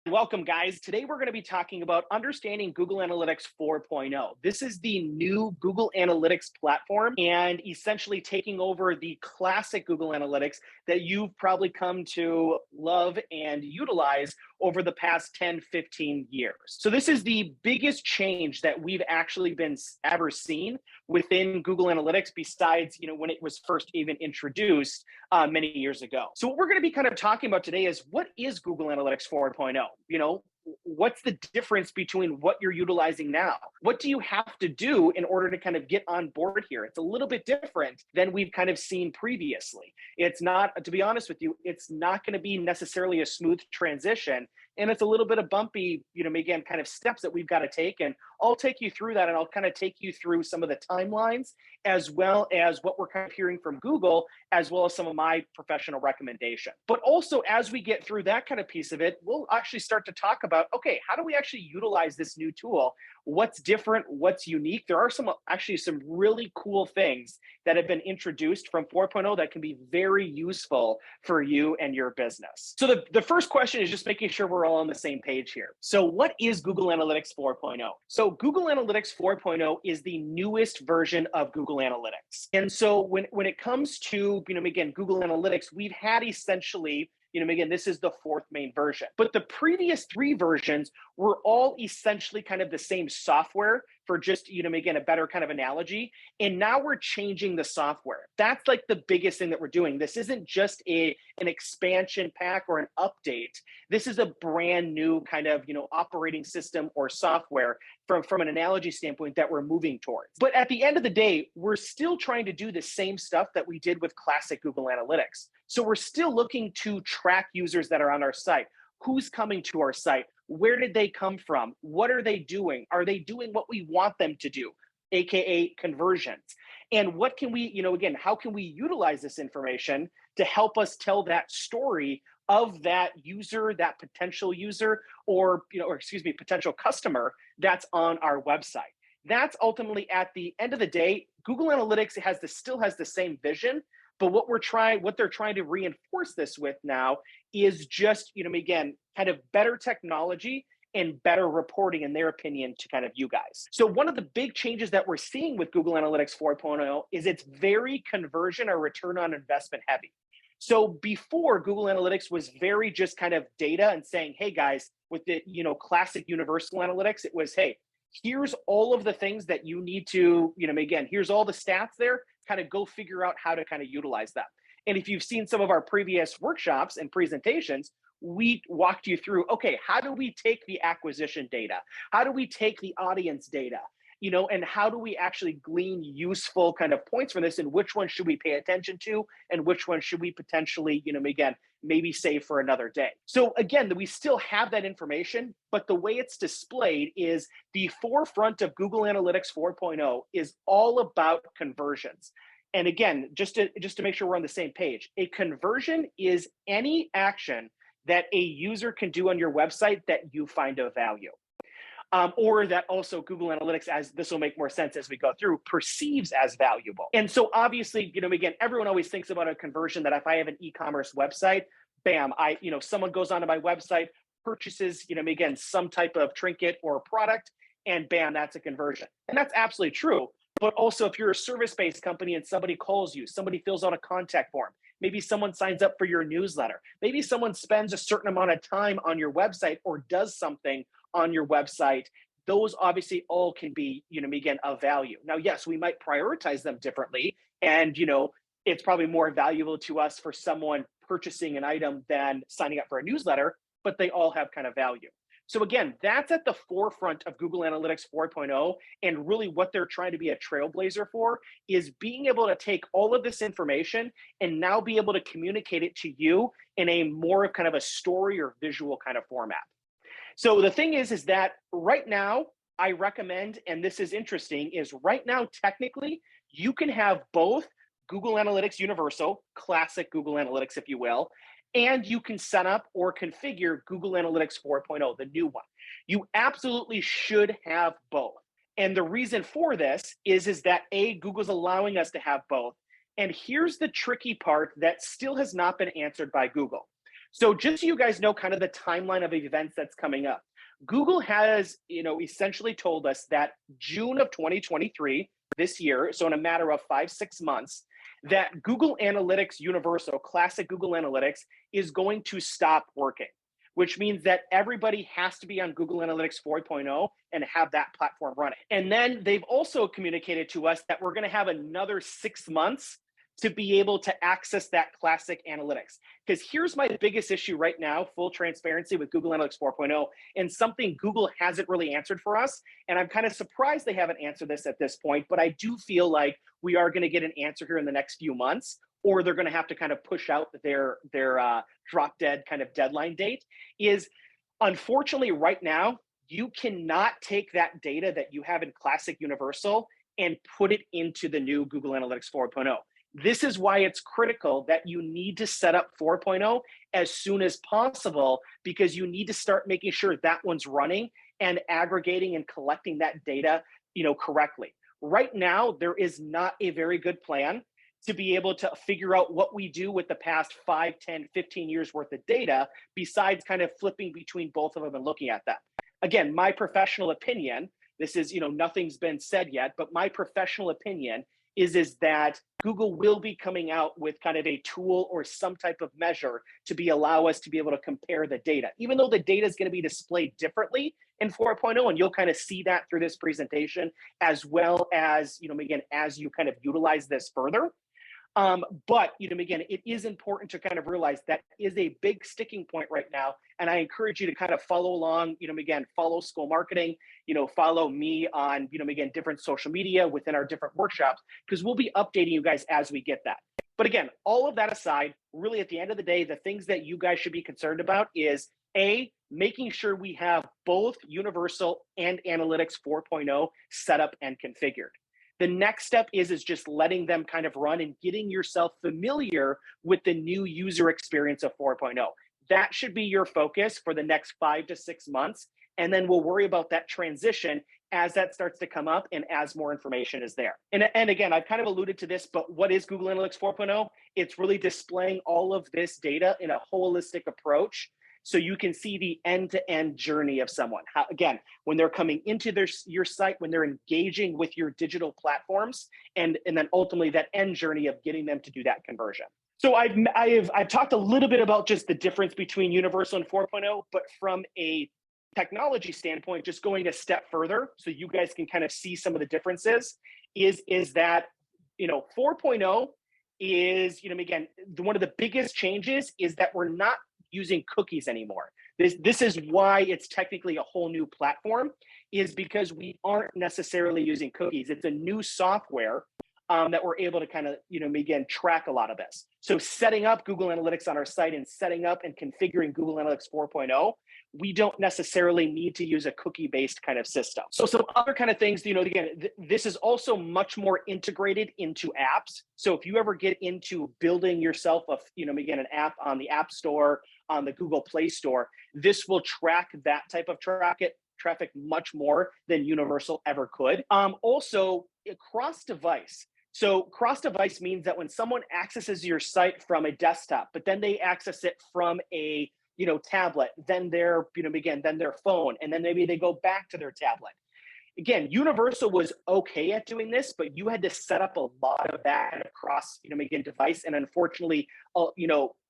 Welcome, guys. Today we're going to be talking about understanding Google Analytics 4.0. This is the new Google Analytics platform and essentially taking over the classic Google Analytics that you've probably come to love and utilize over the past 10, 15 years. So this is the biggest change that we've actually been ever seen within Google Analytics besides, when it was first even introduced many years ago. So what we're going to be kind of talking about today is what is Google Analytics 4.0? What's the difference between what you're utilizing now? What do you have to do in order to kind of get on board here? It's a little bit different than we've kind of seen previously. It's not, to be honest with you, it's not going to be necessarily a smooth transition. And it's a little bit of bumpy, again, kind of steps that we've got to take. And I'll take you through that and I'll kind of take you through some of the timelines as well as what we're kind of hearing from Google, as well as some of my professional recommendation. But also, as we get through that kind of piece of it, we'll actually start to talk about, okay, how do we actually utilize this new tool? What's different? What's unique? There are some really cool things that have been introduced from 4.0 that can be very useful for you and your business. So the first question is just making sure we're all on the same page here. So what is Google Analytics 4.0? So Google Analytics 4.0 is the newest version of Google Analytics. And so when it comes to, again, Google Analytics, we've had essentially, again, this is the fourth main version. But the previous three versions were all essentially kind of the same software for just, again, a better kind of analogy. And now we're changing the software. That's like the biggest thing that we're doing. This isn't just an expansion pack or an update. This is a brand new kind of, operating system or software from an analogy standpoint that we're moving towards. But at the end of the day, we're still trying to do the same stuff that we did with classic Google Analytics. So we're still looking to track users that are on our site. Who's coming to our site? Where did they come from? What are they doing? Are they doing what we want them to do, AKA conversions? And what can we, again, how can we utilize this information to help us tell that story of that user, that potential user, or potential customer that's on our website? That's ultimately, at the end of the day, Google Analytics still has the same vision. But what they're trying to reinforce this with now is just, again, kind of better technology and better reporting, in their opinion, to kind of you guys. So one of the big changes that we're seeing with Google Analytics 4.0 is it's very conversion or return on investment heavy. So before, Google Analytics was very just kind of data and saying, hey guys, with the, classic universal analytics, it was, hey, here's all of the things that you need to, again, here's all the stats there, kind of go figure out how to kind of utilize them. And if you've seen some of our previous workshops and presentations, we walked you through, okay, how do we take the acquisition data? How do we take the audience data? And how do we actually glean useful kind of points from this, and which one should we pay attention to, and which one should we potentially, again, maybe save for another day. So again, we still have that information, but the way it's displayed is the forefront of Google Analytics 4.0 is all about conversions. And again, just to make sure we're on the same page, a conversion is any action that a user can do on your website that you find of value. Or that also Google Analytics, as this will make more sense as we go through, perceives as valuable. And so obviously, again, everyone always thinks about a conversion that if I have an e-commerce website, bam, someone goes onto my website, purchases, again, some type of trinket or product, and bam, that's a conversion. And that's absolutely true. But also, if you're a service-based company and somebody calls you, somebody fills out a contact form, maybe someone signs up for your newsletter, maybe someone spends a certain amount of time on your website or does something on your website, those obviously all can be, again, of value. Now, yes, we might prioritize them differently. And, it's probably more valuable to us for someone purchasing an item than signing up for a newsletter, but they all have kind of value. So again, that's at the forefront of Google Analytics 4.0. And really what they're trying to be a trailblazer for is being able to take all of this information and now be able to communicate it to you in a more of kind of a story or visual kind of format. So the thing is that right now, I recommend, and this is interesting, is right now, technically, you can have both Google Analytics Universal, classic Google Analytics, if you will, and you can set up or configure Google Analytics 4.0, the new one. You absolutely should have both. And the reason for this is that Google's allowing us to have both. And here's the tricky part that still has not been answered by Google. So just so you guys know kind of the timeline of events that's coming up. Google has, essentially told us that June of 2023, this year, so in a matter of 5, 6 months, that Google Analytics Universal, classic Google Analytics, is going to stop working, which means that everybody has to be on Google Analytics 4.0 and have that platform running. And then they've also communicated to us that we're going to have another 6 months to be able to access that classic analytics. Because here's my biggest issue right now, full transparency with Google Analytics 4.0, and something Google hasn't really answered for us. And I'm kind of surprised they haven't answered this at this point, but I do feel like we are going to get an answer here in the next few months, or they're going to have to kind of push out their drop dead kind of deadline date. Is unfortunately right now, you cannot take that data that you have in Classic Universal and put it into the new Google Analytics 4.0. This is why it's critical that you need to set up 4.0 as soon as possible, because you need to start making sure that one's running and aggregating and collecting that data, correctly. Right now, there is not a very good plan to be able to figure out what we do with the past 5, 10, 15 years worth of data, besides kind of flipping between both of them and looking at that. Again, my professional opinion, this is, nothing's been said yet, but my professional opinion is that Google will be coming out with kind of a tool or some type of measure to allow us to be able to compare the data, even though the data is going to be displayed differently in 4.0, and you'll kind of see that through this presentation, as well as, again, as you kind of utilize this further. But again, it is important to kind of realize that is a big sticking point right now. And I encourage you to kind of follow along, again, follow Skoll Marketing, follow me on, again, different social media within our different workshops, because we'll be updating you guys as we get that. But again, all of that aside, really at the end of the day, the things that you guys should be concerned about is making sure we have both Universal and Analytics 4.0 set up and configured. The next step is just letting them kind of run and getting yourself familiar with the new user experience of 4.0. That should be your focus for the next 5 to 6 months. And then we'll worry about that transition as that starts to come up and as more information is there. And again, I've kind of alluded to this, but what is Google Analytics 4.0? It's really displaying all of this data in a holistic approach, so you can see the end-to-end journey of someone. How, again, when they're coming into your site, when they're engaging with your digital platforms, and then ultimately that end journey of getting them to do that conversion. So I've talked a little bit about just the difference between Universal and 4.0, but from a technology standpoint, just going a step further, so you guys can kind of see some of the differences, is that 4.0 is, again, one of the biggest changes is that we're not using cookies anymore. This is why it's technically a whole new platform, is because we aren't necessarily using cookies. It's a new software that we're able to kind of, again, track a lot of this. So setting up Google Analytics on our site and setting up and configuring Google Analytics 4.0, we don't necessarily need to use a cookie-based kind of system. So some other kind of things, again, this is also much more integrated into apps. So if you ever get into building yourself again, an app on the App Store, on the Google Play Store, this will track that type of traffic much more than Universal ever could. Also, cross-device. So cross-device means that when someone accesses your site from a desktop, but then they access it from a tablet, then their phone, and then maybe they go back to their tablet. Again, Universal was okay at doing this, but you had to set up a lot of that across, again, device. And unfortunately,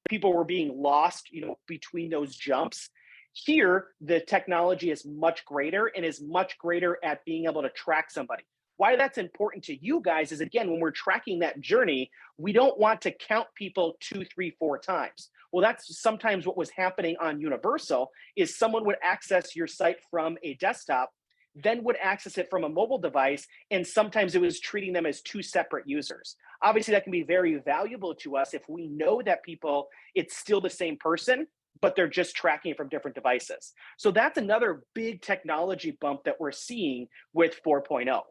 people were being lost, between those jumps. Here, the technology is much greater and is much greater at being able to track somebody. Why that's important to you guys is, again, when we're tracking that journey, we don't want to count people 2, 3, 4 times. Well, that's sometimes what was happening on Universal, is someone would access your site from a desktop, then would access it from a mobile device, and sometimes it was treating them as 2 separate users. Obviously, that can be very valuable to us if we know that it's still the same person, but they're just tracking it from different devices. So that's another big technology bump that we're seeing with 4.0.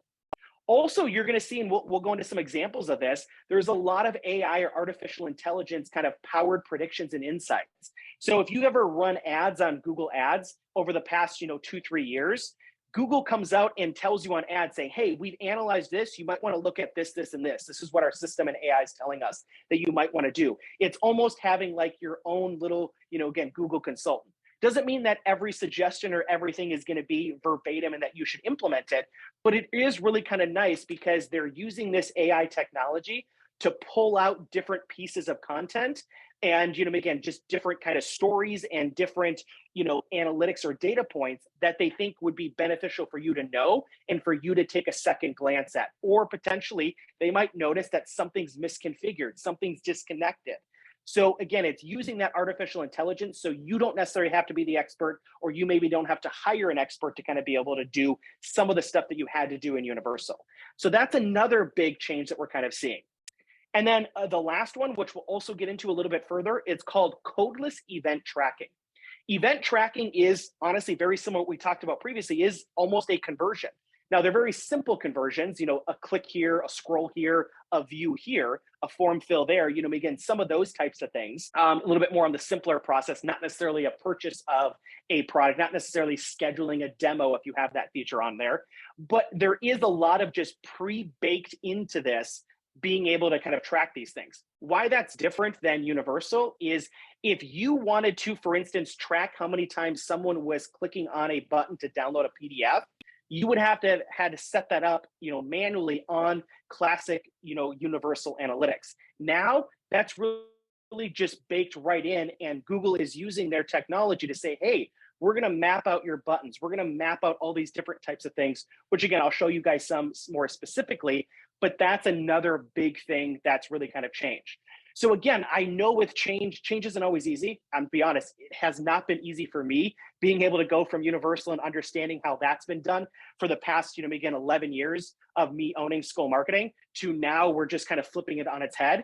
Also, you're going to see, and we'll go into some examples of this, there's a lot of AI or artificial intelligence kind of powered predictions and insights. So if you've ever run ads on Google Ads over the past, 2, 3 years, Google comes out and tells you on ads saying, hey, we've analyzed this. You might want to look at this, this, and this. This is what our system and AI is telling us that you might want to do. It's almost having like your own little, again, Google consultant. Doesn't mean that every suggestion or everything is going to be verbatim and that you should implement it, but it is really kind of nice because they're using this AI technology to pull out different pieces of content and, again, just different kind of stories and different, analytics or data points that they think would be beneficial for you to know and for you to take a second glance at. Or potentially they might notice that something's misconfigured, something's disconnected. So again, it's using that artificial intelligence so you don't necessarily have to be the expert, or you maybe don't have to hire an expert to kind of be able to do some of the stuff that you had to do in Universal. So that's another big change that we're kind of seeing. And then the last one, which we'll also get into a little bit further, it's called codeless event tracking. Event tracking is honestly very similar to what we talked about previously, is almost a conversion. Now, they're very simple conversions, a click here, a scroll here, a view here, a form fill there, again, some of those types of things, a little bit more on the simpler process, not necessarily a purchase of a product, not necessarily scheduling a demo if you have that feature on there. But there is a lot of just pre-baked into this being able to kind of track these things. Why that's different than Universal is if you wanted to, for instance, track how many times someone was clicking on a button to download a PDF, you would have to had to set that up, manually on classic, Universal Analytics. Now that's really just baked right in, and Google is using their technology to say, hey, we're going to map out your buttons. We're going to map out all these different types of things, which again, I'll show you guys some more specifically, but that's another big thing that's really kind of changed. So again, I know with change isn't always easy. I'm be honest, it has not been easy for me being able to go from Universal and understanding how that's been done for the past, again, 11 years of me owning Skoll Marketing to now we're just kind of flipping it on its head.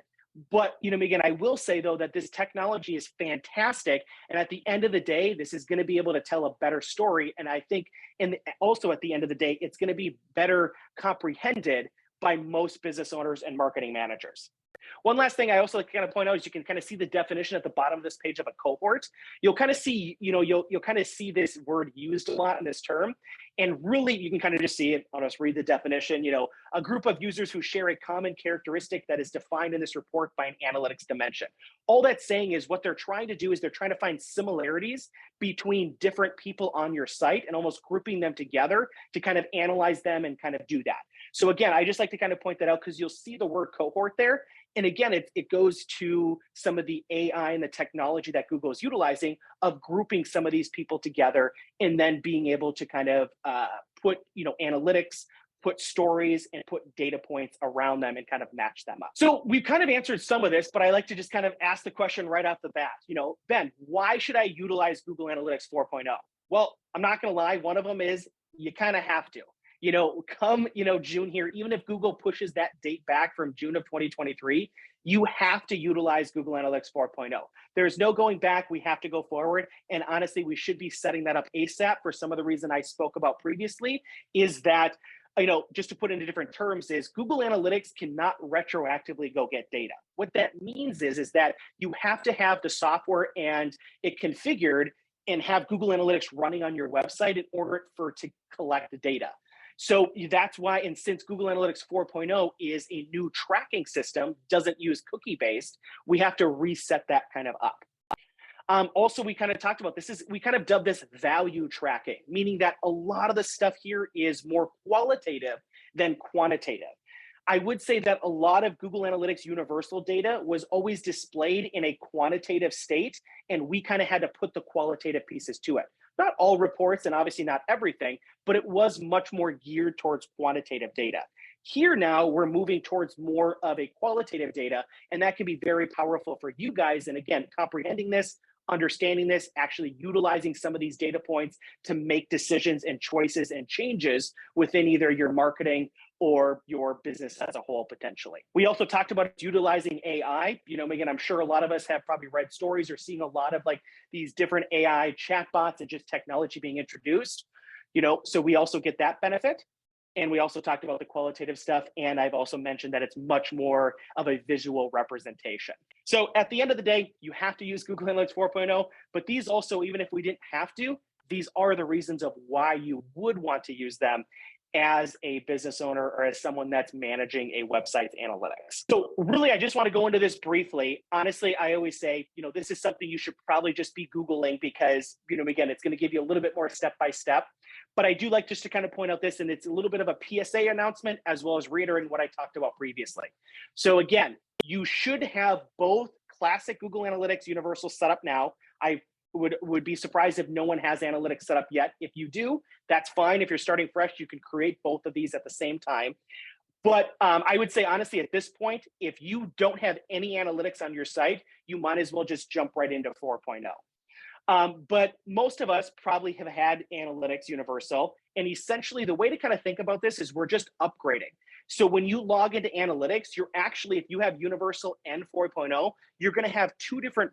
But, again, I will say though that this technology is fantastic. And at the end of the day, this is going to be able to tell a better story. And I think, and also at the end of the day, it's going to be better comprehended by most business owners and marketing managers. One last thing I also like to kind of point out is you can kind of see the definition at the bottom of this page of a cohort. You'll kind of see, you'll kind of see this word used a lot in this term. And really, you can kind of just see it. I'll just read the definition. A group of users who share a common characteristic that is defined in this report by an analytics dimension. All that's saying is what they're trying to do is they're trying to find similarities between different people on your site and almost grouping them together to kind of analyze them and kind of do that. So again, I just like to kind of point that out because you'll see the word cohort there. And again, it goes to some of the AI and the technology that Google is utilizing of grouping some of these people together and then being able to kind of put, analytics, put stories and put data points around them and kind of match them up. So we've kind of answered some of this, but I like to just kind of ask the question right off the bat, Ben, why should I utilize Google Analytics 4.0? Well, I'm not going to lie. One of them is you kind of have to. Come, June here, even if Google pushes that date back from June of 2023, you have to utilize Google Analytics 4.0. There's no going back. We have to go forward. And honestly, we should be setting that up ASAP for some of the reason I spoke about previously is that, just to put into different terms is Google Analytics cannot retroactively go get data. What that means is that you have to have the software and it configured and have Google Analytics running on your website in order for it to collect the data. So that's why, and since Google Analytics 4.0 is a new tracking system, doesn't use cookie-based, we have to reset that kind of up. Also, we kind of talked about this, we kind of dubbed this value tracking, meaning that a lot of the stuff here is more qualitative than quantitative. I would say that a lot of Google Analytics Universal data was always displayed in a quantitative state, and we kind of had to put the qualitative pieces to it. Not all reports and obviously not everything, but it was much more geared towards quantitative data. Here now we're moving towards more of a qualitative data, and that can be very powerful for you guys. And again, comprehending this, understanding this, actually utilizing some of these data points to make decisions and choices and changes within either your marketing or your business as a whole, potentially. We also talked about utilizing AI. Again, I'm sure a lot of us have probably read stories or seen a lot of like these different AI chatbots and just technology being introduced, so we also get that benefit. And we also talked about the qualitative stuff. And I've also mentioned that it's much more of a visual representation. So at the end of the day, you have to use Google Analytics 4.0, but these also, even if we didn't have to, these are the reasons of why you would want to use them. as a business owner or as someone that's managing a website's analytics. So really, I just want to go into this briefly. Honestly, I always say, this is something you should probably just be Googling because, again, it's going to give you a little bit more step-by-step. But I do like just to kind of point out this, and it's a little bit of a PSA announcement as well as reiterating what I talked about previously. So again, you should have both classic Google Analytics Universal set up now. I would be surprised if no one has analytics set up yet. If you do, that's fine. If you're starting fresh, you can create both of these at the same time. But I would say, honestly, at this point, if you don't have any analytics on your site, you might as well just jump right into 4.0. But most of us probably have had Analytics Universal. And essentially, the way to kind of think about this is we're just upgrading. So when you log into analytics, you're actually, if you have Universal and 4.0, you're going to have two different,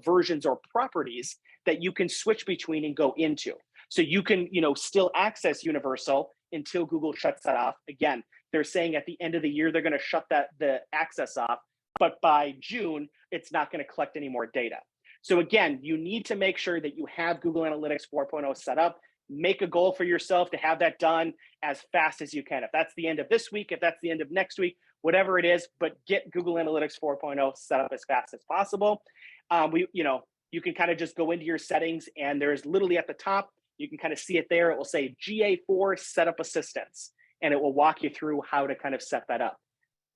versions or properties that you can switch between and go into. So you can, still access Universal until Google shuts that off. Again, they're saying at the end of the year, they're going to shut the access off. But by June, it's not going to collect any more data. So again, you need to make sure that you have Google Analytics 4.0 set up. Make a goal for yourself to have that done as fast as you can. If that's the end of this week, if that's the end of next week, whatever it is, but get Google Analytics 4.0 set up as fast as possible. You can kind of just go into your settings, and there's literally at the top, you can kind of see it there. It will say GA4 Setup Assistance, and it will walk you through how to kind of set that up.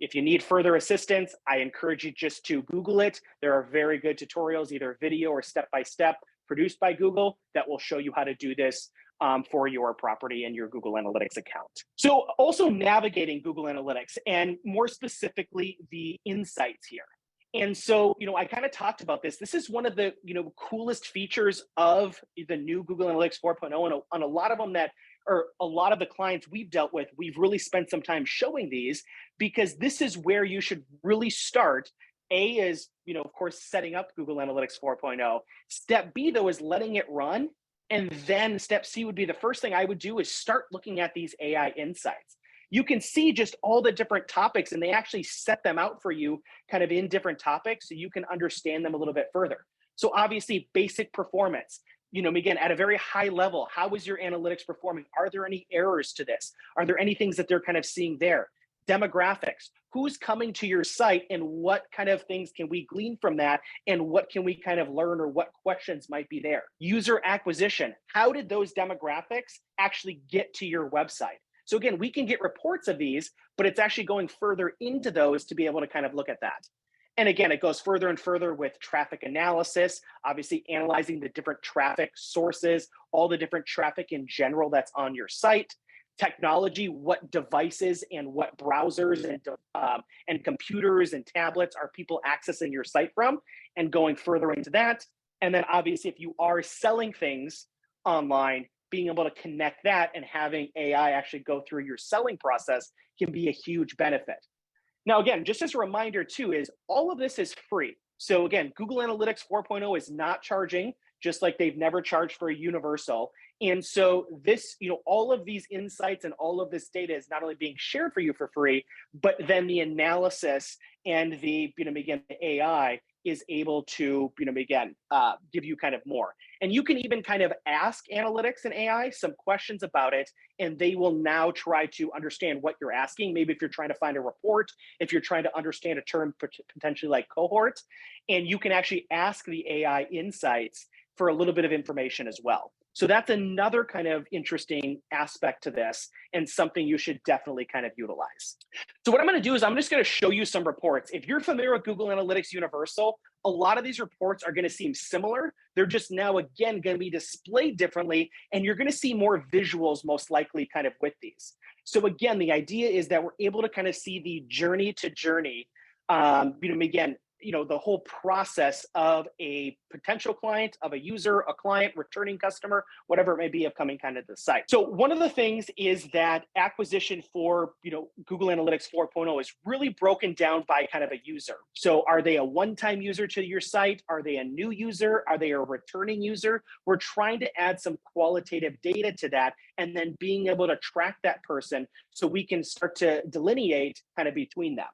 If you need further assistance, I encourage you just to Google it. There are very good tutorials, either video or step-by-step, produced by Google that will show you how to do this for your property and your Google Analytics account. So also navigating Google Analytics, and more specifically, the insights here. And so, I kind of talked about this. This is one of the, coolest features of the new Google Analytics 4.0, and on a lot of them a lot of the clients we've dealt with, we've really spent some time showing these, because this is where you should really start. A is, of course, setting up Google Analytics 4.0. Step B, though, is letting it run. And then step C would be the first thing I would do is start looking at these AI insights. You can see just all the different topics, and they actually set them out for you kind of in different topics so you can understand them a little bit further. So obviously, basic performance. Again, at a very high level, how is your analytics performing? Are there any errors to this? Are there any things that they're kind of seeing there? Demographics, who's coming to your site and what kind of things can we glean from that, and what can we kind of learn, or what questions might be there? User acquisition, how did those demographics actually get to your website? So again, we can get reports of these, but it's actually going further into those to be able to kind of look at that. And again, it goes further and further with traffic analysis, obviously analyzing the different traffic sources, all the different traffic in general that's on your site. Technology, what devices and what browsers and computers and tablets are people accessing your site from, and going further into that. And then obviously, if you are selling things online, being able to connect that and having AI actually go through your selling process can be a huge benefit. Now, again, just as a reminder too, is all of this is free. So again, Google Analytics 4.0 is not charging, just like they've never charged for a Universal. And so this, all of these insights and all of this data is not only being shared for you for free, but then the analysis and the, again, the AI is able to, give you kind of more. And you can even kind of ask analytics and AI some questions about it, and they will now try to understand what you're asking. Maybe if you're trying to find a report, if you're trying to understand a term potentially like cohort, and you can actually ask the AI insights for a little bit of information as well. So that's another kind of interesting aspect to this, and something you should definitely kind of utilize. So what I'm going to do is I'm just going to show you some reports. If you're familiar with Google Analytics Universal, a lot of these reports are going to seem similar. They're just now, again, going to be displayed differently, and you're going to see more visuals most likely kind of with these. So again, the idea is that we're able to kind of see the journey to journey, again, the whole process of a potential client, of a user, a client, returning customer, whatever it may be, of coming kind of to the site. So one of the things is that acquisition for, Google Analytics 4.0 is really broken down by kind of a user. So are they a one-time user to your site? Are they a new user? Are they a returning user? We're trying to add some qualitative data to that, and then being able to track that person so we can start to delineate kind of between them.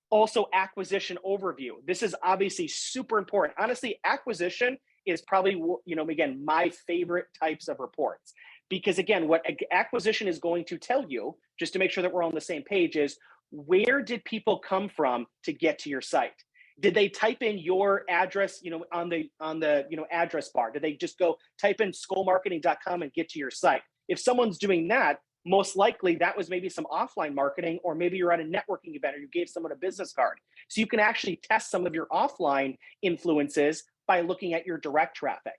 Also, acquisition overview. This is obviously super important. Honestly, acquisition is probably, again, my favorite types of reports, Because again, what acquisition is going to tell you, just to make sure that we're on the same page, is where did people come from to get to your site? Did they type in your address, on the address bar? Did they just go type in skullmarketing.com and get to your site? If someone's doing that, most likely that was maybe some offline marketing, or maybe you're at a networking event or you gave someone a business card. So you can actually test some of your offline influences by looking at your direct traffic.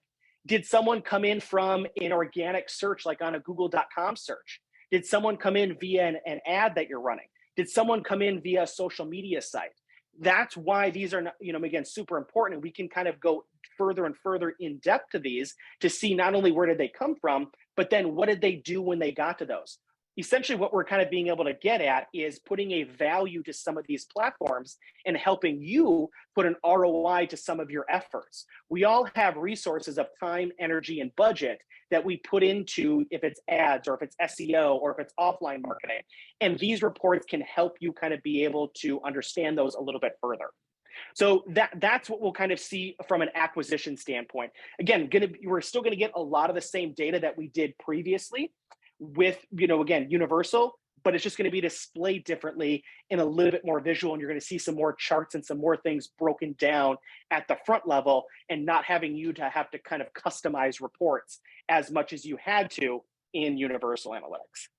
Did someone come in from an organic search, like on a google.com search? Did someone come in via an ad that you're running? Did someone come in via a social media site? That's why these are, again, super important. We can kind of go further and further in depth to these to see not only where did they come from, but then what did they do when they got to those? Essentially, what we're kind of being able to get at is putting a value to some of these platforms and helping you put an ROI to some of your efforts. We all have resources of time, energy, and budget that we put into, if it's ads or if it's SEO or if it's offline marketing. And these reports can help you kind of be able to understand those a little bit further. So that's what we'll kind of see from an acquisition standpoint. Again, we're still going to get a lot of the same data that we did previously with, again, Universal, but it's just going to be displayed differently in a little bit more visual. And you're going to see some more charts and some more things broken down at the front level, and not having you to have to kind of customize reports as much as you had to in Universal Analytics.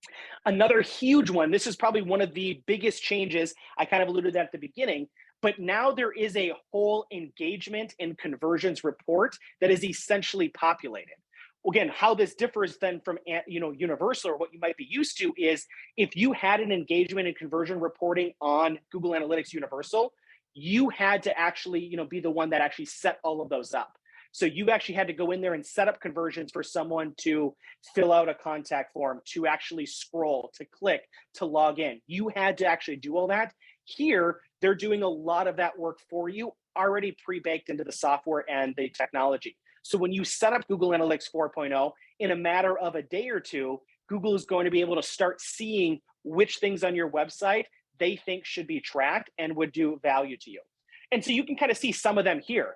Another huge one, this is probably one of the biggest changes. I kind of alluded to that at the beginning, but now there is a whole engagement and conversions report that is essentially populated. Again, how this differs then from Universal, or what you might be used to, is if you had an engagement and conversion reporting on Google Analytics Universal, you had to actually be the one that actually set all of those up. So you actually had to go in there and set up conversions for someone to fill out a contact form, to actually scroll, to click, to log in. You had to actually do all that. Here, they're doing a lot of that work for you, already pre-baked into the software and the technology. So when you set up Google Analytics 4.0, in a matter of a day or two, Google is going to be able to start seeing which things on your website they think should be tracked and would do value to you. And so you can kind of see some of them here,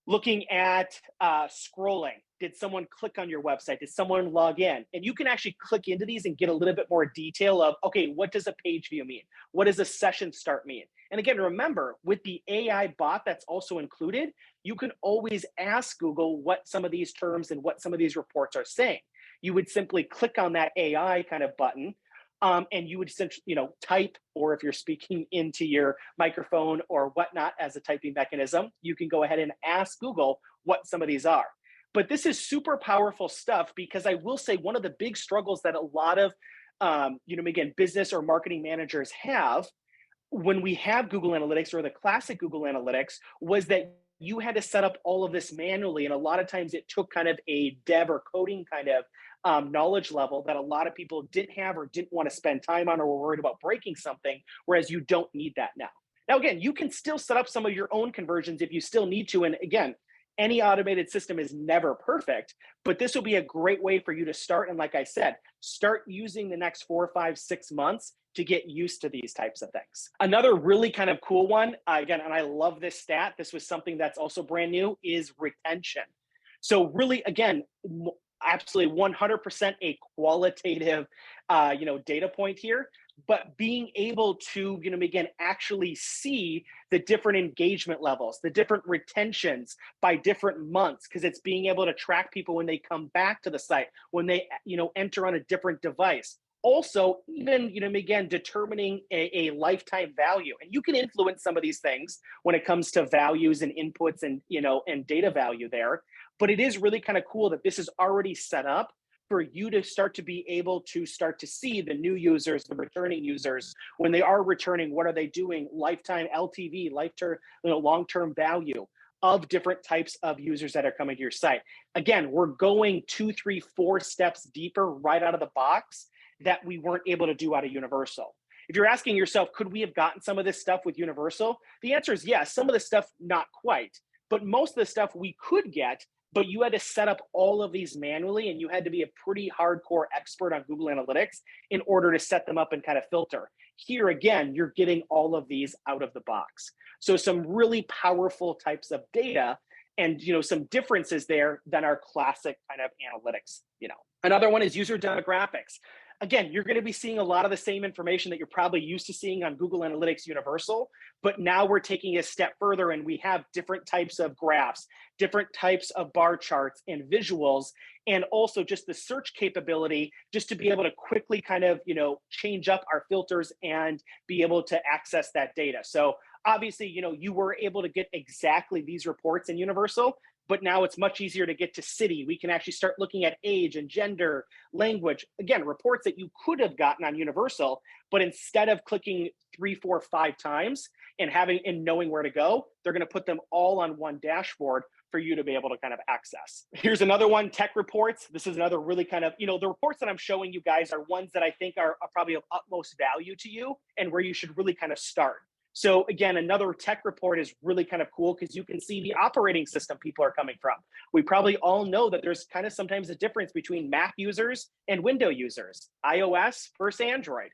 looking at scrolling. Did someone click on your website? Did someone log in? And you can actually click into these and get a little bit more detail of, okay, what does a page view mean? What does a session start mean? And again, remember, with the AI bot that's also included, you can always ask Google what some of these terms and what some of these reports are saying. You would simply click on that AI kind of button, and you would essentially, type, or if you're speaking into your microphone or whatnot as a typing mechanism, you can go ahead and ask Google what some of these are. But this is super powerful stuff, because I will say one of the big struggles that a lot of, again, business or marketing managers have when we have Google Analytics, or the classic Google Analytics, was that you had to set up all of this manually. And a lot of times it took kind of a dev or coding kind of knowledge level that a lot of people didn't have, or didn't want to spend time on, or were worried about breaking something, whereas you don't need that now. Now, again, you can still set up some of your own conversions if you still need to. And again, any automated system is never perfect, but this will be a great way for you to start. And like I said, start using the next 4, 5, 6 months to get used to these types of things. Another really kind of cool one, again, and I love this stat, this was something that's also brand new, is retention. So really, again, absolutely 100% a qualitative, data point here, but being able to, again, actually see the different engagement levels, the different retentions by different months, because it's being able to track people when they come back to the site, when they, enter on a different device. Also, even, again, determining a lifetime value. And you can influence some of these things when it comes to values and inputs and, and data value there. But it is really kind of cool that this is already set up for you to start to be able to start to see the new users, the returning users, when they are returning, what are they doing? Lifetime LTV, lifetime, long-term value of different types of users that are coming to your site. Again, we're going 2, 3, 4 steps deeper right out of the box that we weren't able to do out of Universal. If you're asking yourself, could we have gotten some of this stuff with Universal? The answer is yes. Some of the stuff, not quite, but most of the stuff we could get, but you had to set up all of these manually, and you had to be a pretty hardcore expert on Google Analytics in order to set them up and kind of filter. Here, again, you're getting all of these out of the box. So some really powerful types of data and some differences there than our classic kind of analytics. Another one is user demographics. Again, you're going to be seeing a lot of the same information that you're probably used to seeing on Google Analytics Universal, but now we're taking a step further and we have different types of graphs, different types of bar charts and visuals, and also just the search capability just to be able to quickly kind of, change up our filters and be able to access that data. So obviously, you were able to get exactly these reports in Universal, but now it's much easier to get to city. We can actually start looking at age and gender, language. Again, reports that you could have gotten on Universal, but instead of clicking 3, 4, 5 times and knowing where to go, they're going to put them all on one dashboard for you to be able to kind of access. Here's another one, tech reports. This is another really kind of, the reports that I'm showing you guys are ones that I think are probably of utmost value to you and where you should really kind of start. So again, another tech report is really kind of cool because you can see the operating system people are coming from. We probably all know that there's kind of sometimes a difference between Mac users and Windows users, iOS versus Android,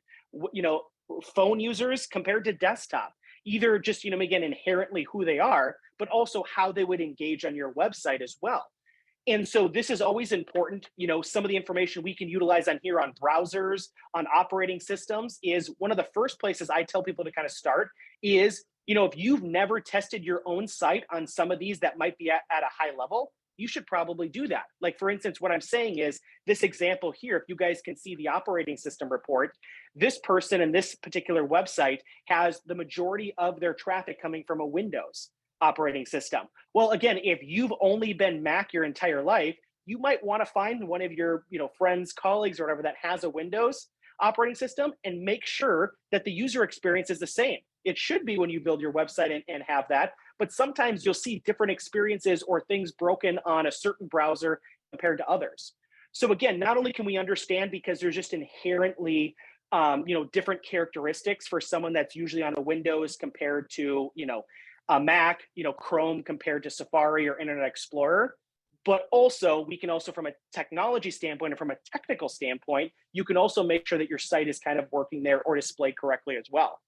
phone users compared to desktop, either just, again, inherently who they are, but also how they would engage on your website as well. And so this is always important. Some of the information we can utilize on here on browsers, on operating systems is one of the first places I tell people to kind of start is, if you've never tested your own site on some of these that might be at a high level, you should probably do that. Like, for instance, what I'm saying is this example here, if you guys can see the operating system report, this person and this particular website has the majority of their traffic coming from a Windows operating system. Well, again, if you've only been Mac your entire life, you might want to find one of your, friends, colleagues, or whatever that has a Windows operating system and make sure that the user experience is the same. It should be when you build your website and have that, but sometimes you'll see different experiences or things broken on a certain browser compared to others. So again, not only can we understand because there's just inherently different characteristics for someone that's usually on a Windows compared to, a Mac, Chrome compared to Safari or Internet Explorer. But also, we can also, from a technology standpoint and from a technical standpoint, you can also make sure that your site is kind of working there or displayed correctly as well.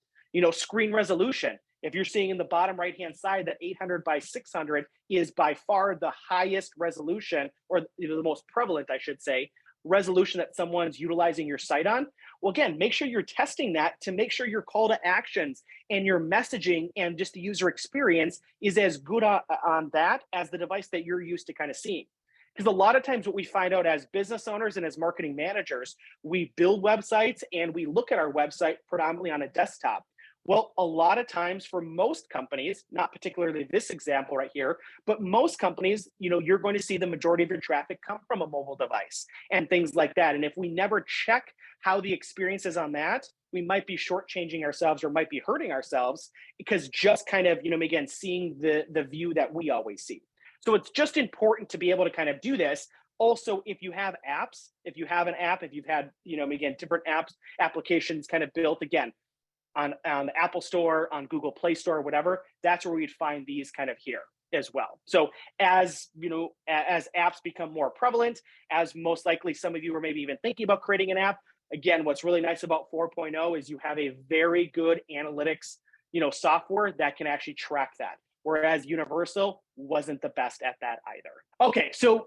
Screen resolution. If you're seeing in the bottom right-hand side that 800 by 600 is by far the highest resolution, or the most prevalent, I should say, resolution that someone's utilizing your site on. Well, again, make sure you're testing that to make sure your call to actions and your messaging and just the user experience is as good on that as the device that you're used to kind of seeing. Because a lot of times what we find out as business owners and as marketing managers, we build websites and we look at our website predominantly on a desktop. Well, a lot of times for most companies, not particularly this example right here, but most companies, you're going to see the majority of your traffic come from a mobile device and things like that. And if we never check how the experience is on that, we might be shortchanging ourselves or might be hurting ourselves because just kind of, again, seeing the view that we always see. So it's just important to be able to kind of do this. Also, if you have apps, if you have an app, if you've had, again, different applications kind of built, again, on the Apple Store, on Google Play Store, whatever, that's where we'd find these kind of here as well. So as apps become more prevalent, as most likely some of you are maybe even thinking about creating an app, again, what's really nice about 4.0 is you have a very good analytics, software that can actually track that. Whereas Universal wasn't the best at that either. Okay, so,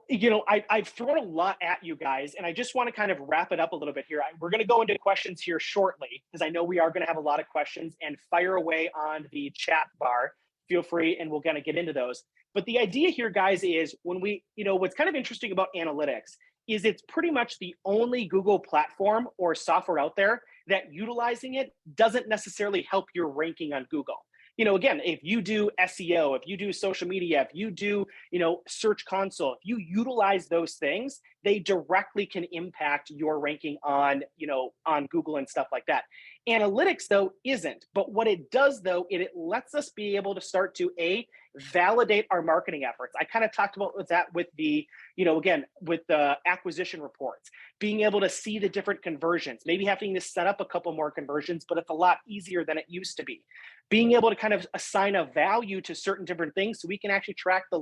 I've thrown a lot at you guys, and I just want to kind of wrap it up a little bit here. We're going to go into questions here shortly, because I know we are going to have a lot of questions, and fire away on the chat bar. Feel free, and we'll kind of get into those. But the idea here, guys, is when what's kind of interesting about analytics is it's pretty much the only Google platform or software out there that utilizing it doesn't necessarily help your ranking on Google. Again, if you do SEO, if you do social media, if you do, Search Console, if you utilize those things, they directly can impact your ranking on, on Google and stuff like that. Analytics, though, isn't. But what it does, though, it lets us be able to start to, validate our marketing efforts. I kind of talked about that with the, again, with the acquisition reports, being able to see the different conversions, maybe having to set up a couple more conversions, but it's a lot easier than it used to be. Being able to kind of assign a value to certain different things so we can actually track the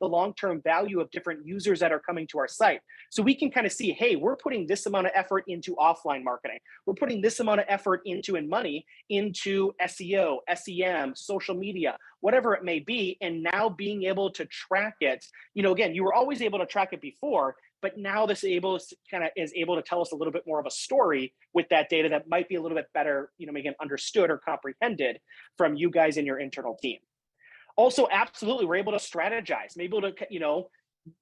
the long-term value of different users that are coming to our site. So we can kind of see, hey, we're putting this amount of effort into offline marketing. We're putting this amount of effort into and money into SEO, SEM, social media, whatever it may be. And now being able to track it, again, you were always able to track it before, but now this is able to tell us a little bit more of a story with that data that might be a little bit better, again, understood or comprehended from you guys in your internal team. Also, absolutely, we're able to strategize, maybe able to,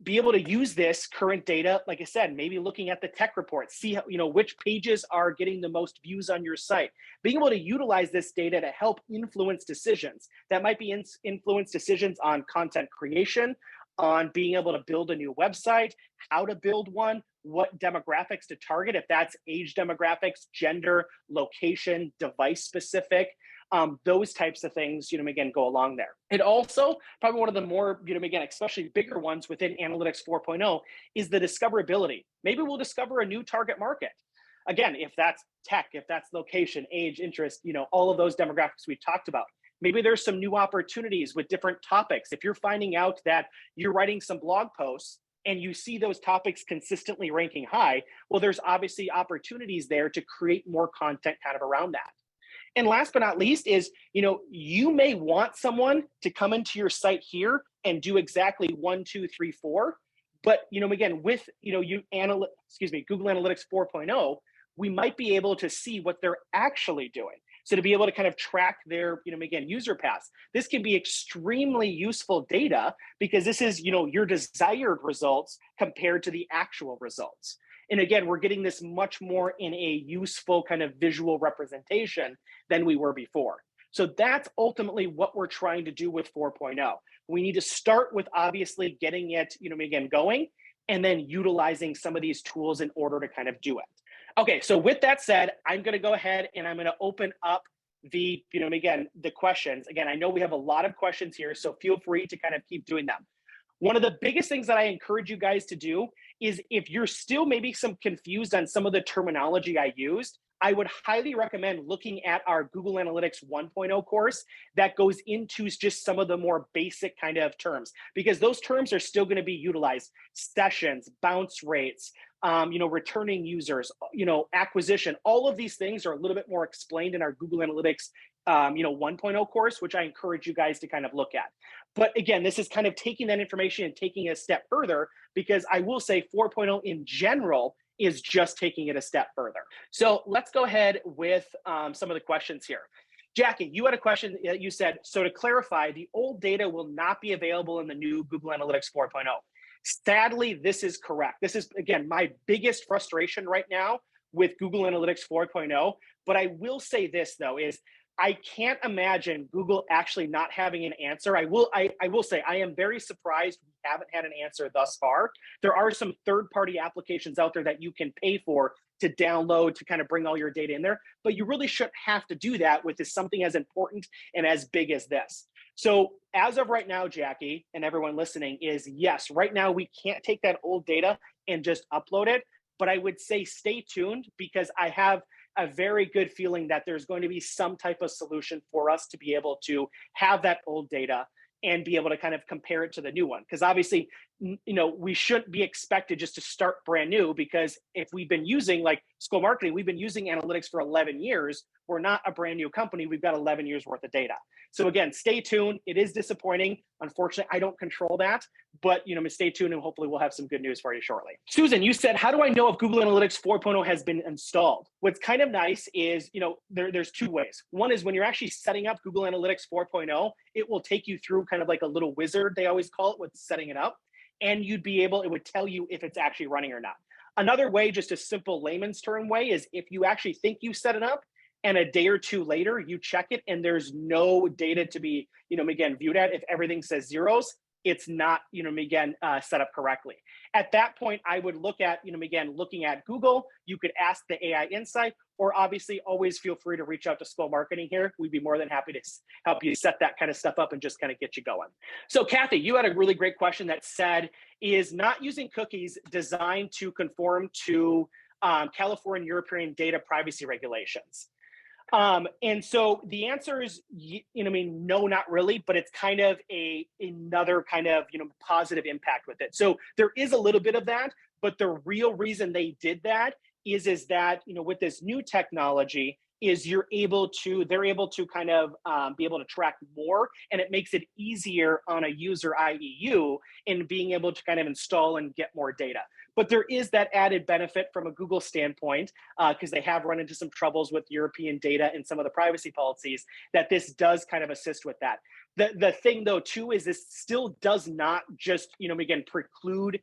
be able to use this current data, like I said, maybe looking at the tech reports, see how, which pages are getting the most views on your site, being able to utilize this data to help influence decisions. That might be influence decisions on content creation, on being able to build a new website, how to build one, what demographics to target, if that's age demographics, gender, location, device specific, those types of things, again, go along there. And also, probably one of the more, again, especially bigger ones within Analytics 4.0 is the discoverability. Maybe we'll discover a new target market. Again, if that's tech, if that's location, age, interest, all of those demographics we've talked about. Maybe there's some new opportunities with different topics. If you're finding out that you're writing some blog posts and you see those topics consistently ranking high, well, there's obviously opportunities there to create more content kind of around that. And last but not least is, you may want someone to come into your site here and do exactly 1, 2, 3, 4. But, again, with, Google Analytics 4.0, we might be able to see what they're actually doing. So to be able to kind of track their, again, user paths, this can be extremely useful data because this is, your desired results compared to the actual results. And again, we're getting this much more in a useful kind of visual representation than we were before. So that's ultimately what we're trying to do with 4.0. We need to start with obviously getting it, again, going, and then utilizing some of these tools in order to kind of do it. Okay, so with that said, I'm going to go ahead and I'm going to open up the, again, the questions. Again, I know we have a lot of questions here, so feel free to kind of keep doing them. One of the biggest things that I encourage you guys to do is if you're still maybe some confused on some of the terminology I used, I would highly recommend looking at our Google Analytics 1.0 course that goes into just some of the more basic kind of terms, because those terms are still going to be utilized. Sessions, bounce rates, returning users, acquisition, all of these things are a little bit more explained in our Google Analytics 1.0 course, which I encourage you guys to kind of look at. But again, this is kind of taking that information and taking it a step further, because I will say 4.0 in general is just taking it a step further. So let's go ahead with some of the questions here. Jackie, you had a question that you said, so to clarify, the old data will not be available in the new Google Analytics 4.0. Sadly, this is correct. This is, again, my biggest frustration right now with Google Analytics 4.0. But I will say this, though, is I can't imagine Google actually not having an answer. I will say I am very surprised we haven't had an answer thus far. There are some third-party applications out there that you can pay for to download to kind of bring all your data in there, but you really shouldn't have to do that with something as important and as big as this. So as of right now, Jackie, and everyone listening, is yes, right now we can't take that old data and just upload it, but I would say stay tuned, because I have a very good feeling that there's going to be some type of solution for us to be able to have that old data and be able to kind of compare it to the new one. Because obviously, we shouldn't be expected just to start brand new, because if we've been using, like Skoll Marketing, we've been using analytics for 11 years. We're not a brand new company. We've got 11 years worth of data. So again, stay tuned. It is disappointing. Unfortunately, I don't control that, but stay tuned and hopefully we'll have some good news for you shortly. Susan, you said, how do I know if Google Analytics 4.0 has been installed? What's kind of nice is, there's two ways. One is when you're actually setting up Google Analytics 4.0, it will take you through kind of like a little wizard, they always call it, with setting it up. And it would tell you if it's actually running or not. Another way, just a simple layman's term way, is if you actually think you set it up and a day or two later you check it and there's no data to be, again, viewed at, if everything says zeros, it's not, set up correctly. At that point, I would look at, looking at Google. You could ask the AI Insight, or obviously always feel free to reach out to Skoll Marketing here. We'd be more than happy to help you set that kind of stuff up and just kind of get you going. So Kathy, you had a really great question that said, is not using cookies designed to conform to California European data privacy regulations? And so the answer is, I mean, no, not really, but it's kind of another kind of, positive impact with it. So there is a little bit of that, but the real reason they did that is that, with this new technology, is they're able to kind of be able to track more, and it makes it easier on a user, i.e. you, in being able to kind of install and get more data. But there is that added benefit from a Google standpoint, because they have run into some troubles with European data and some of the privacy policies, that this does kind of assist with that. The thing though too is this still does not just, again, preclude,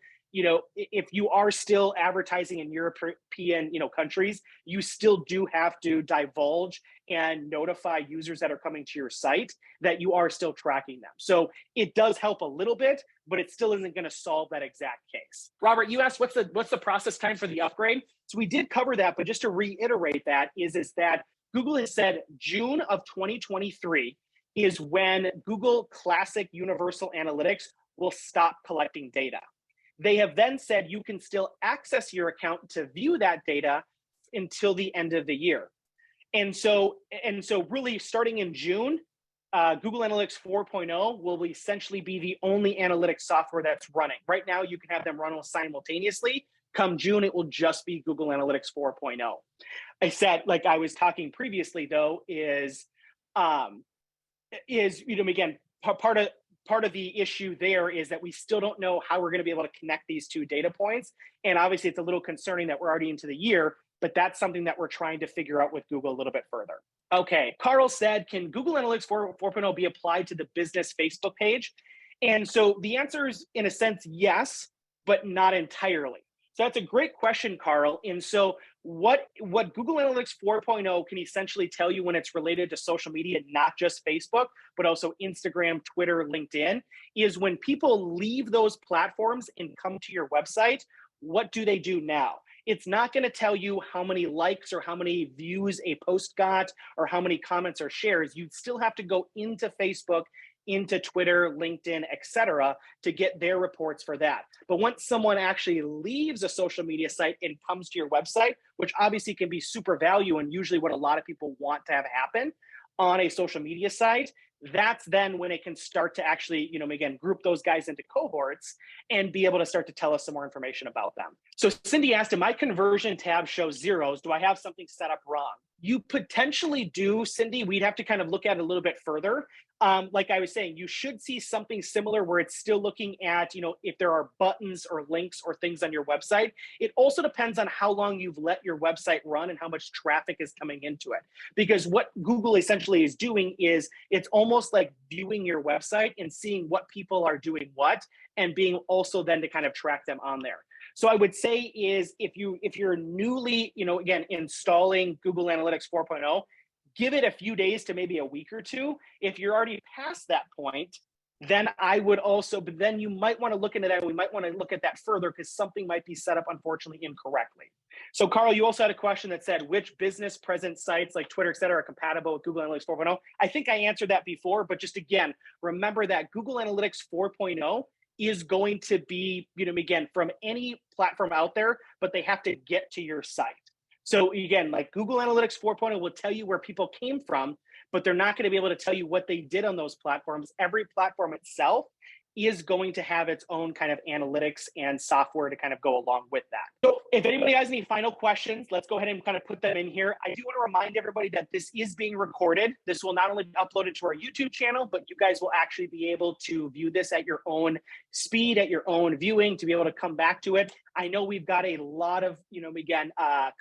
if you are still advertising in European, countries, you still do have to divulge and notify users that are coming to your site that you are still tracking them. So it does help a little bit, but it still isn't going to solve that exact case. Robert, you asked what's the process time for the upgrade? So we did cover that, but just to reiterate that is that Google has said June of 2023 is when Google Classic Universal Analytics will stop collecting data. They have then said you can still access your account to view that data until the end of the year. And so really starting in June, Google Analytics 4.0 will essentially be the only analytics software that's running. Right now, you can have them run simultaneously. Come June, it will just be Google Analytics 4.0. I said, like I was talking previously, though, is again, part of the issue there is that we still don't know how we're going to be able to connect these two data points. And obviously, it's a little concerning that we're already into the year, but that's something that we're trying to figure out with Google a little bit further. Okay, Carl said, can Google Analytics 4.0 be applied to the business Facebook page? And so the answer is, in a sense, yes, but not entirely. So that's a great question, Carl. And so what Google Analytics 4.0 can essentially tell you when it's related to social media, not just Facebook, but also Instagram, Twitter, LinkedIn, is when people leave those platforms and come to your website, what do they do now? It's not going to tell you how many likes or how many views a post got or how many comments or shares. You still have to go into Facebook, into Twitter, LinkedIn, etc., to get their reports for that. But once someone actually leaves a social media site and comes to your website, which obviously can be super value and usually what a lot of people want to have happen on a social media site, that's then when it can start to actually, again, group those guys into cohorts and be able to start to tell us some more information about them. So Cindy asked, if my conversion tab shows zeros, do I have something set up wrong? You potentially do, Cindy. We'd have to kind of look at it a little bit further. Like I was saying, you should see something similar where it's still looking at, if there are buttons or links or things on your website. It also depends on how long you've let your website run and how much traffic is coming into it. Because what Google essentially is doing is it's almost like viewing your website and seeing what people are doing what, and being also then to kind of track them on there. So I would say is if you're newly, again, installing Google Analytics 4.0, give it a few days to maybe a week or two. If you're already past that point, then I would also, but then you might want to look into that. We might want to look at that further because something might be set up, unfortunately, incorrectly. So Carl, you also had a question that said, which business present sites like Twitter, et cetera, are compatible with Google Analytics 4.0? I think I answered that before, but just again, remember that Google Analytics 4.0 is going to be, again, from any platform out there, but they have to get to your site. So again, like Google Analytics 4.0 will tell you where people came from, but they're not going to be able to tell you what they did on those platforms. Every platform itself is going to have its own kind of analytics and software to kind of go along with that. So if anybody has any final questions, let's go ahead and kind of put them in here. I do want to remind everybody that this is being recorded. This will not only be uploaded to our YouTube channel, but you guys will actually be able to view this at your own speed, at your own viewing, to be able to come back to it. I know we've got a lot of,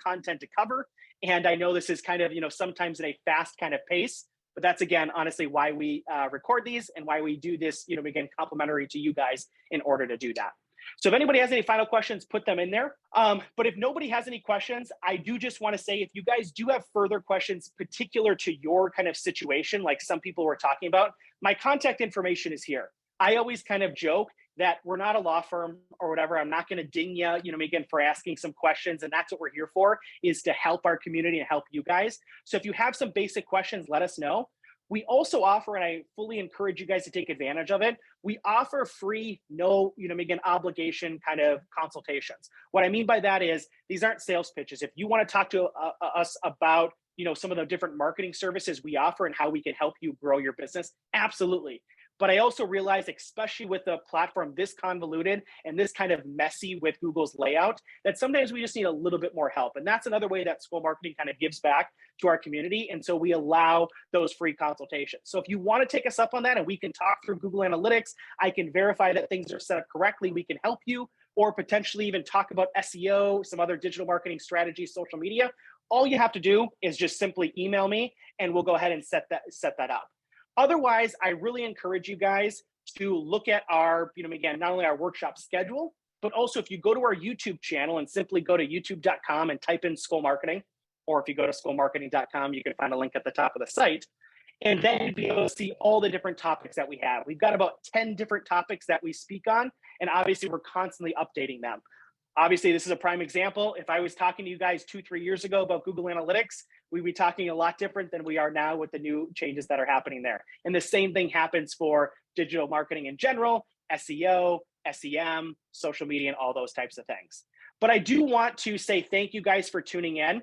content to cover. And I know this is kind of, sometimes at a fast kind of pace. But that's, again, honestly, why we record these and why we do this, again, complimentary to you guys in order to do that. So if anybody has any final questions, put them in there. But if nobody has any questions, I do just want to say, if you guys do have further questions particular to your kind of situation, like some people were talking about, my contact information is here. I always kind of joke that we're not a law firm or whatever. I'm not going to ding you, again, for asking some questions. And that's what we're here for, is to help our community and help you guys. So if you have some basic questions, let us know. We also offer, and I fully encourage you guys to take advantage of it, we offer free, no, again, obligation kind of consultations. What I mean by that is these aren't sales pitches. If you want to talk to us about some of the different marketing services we offer and how we can help you grow your business? Absolutely. But I also realized, especially with a platform this convoluted and this kind of messy with Google's layout, that sometimes we just need a little bit more help. And that's another way that Skool Marketing kind of gives back to our community. And so we allow those free consultations. So if you want to take us up on that and we can talk through Google Analytics, I can verify that things are set up correctly, we can help you, or potentially even talk about SEO, some other digital marketing strategies, social media, all you have to do is just simply email me and we'll go ahead and set that up. Otherwise, I really encourage you guys to look at our, again, not only our workshop schedule, but also if you go to our YouTube channel and simply go to youtube.com and type in Skool Marketing, or if you go to skoolmarketing.com, you can find a link at the top of the site. And then you'd be able to see all the different topics that we have. We've got about 10 different topics that we speak on, and obviously we're constantly updating them. Obviously, this is a prime example. If I was talking to you guys 2-3 years ago about Google Analytics, we'd be talking a lot different than we are now with the new changes that are happening there. And the same thing happens for digital marketing in general, SEO, SEM, social media, and all those types of things. But I do want to say thank you guys for tuning in.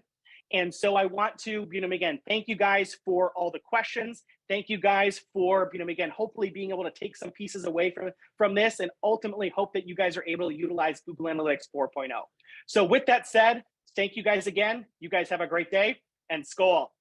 And so I want to, again, thank you guys for all the questions. Thank you guys for, again, hopefully being able to take some pieces away from this and ultimately hope that you guys are able to utilize Google Analytics 4.0. So with that said, thank you guys again. You guys have a great day and Skool.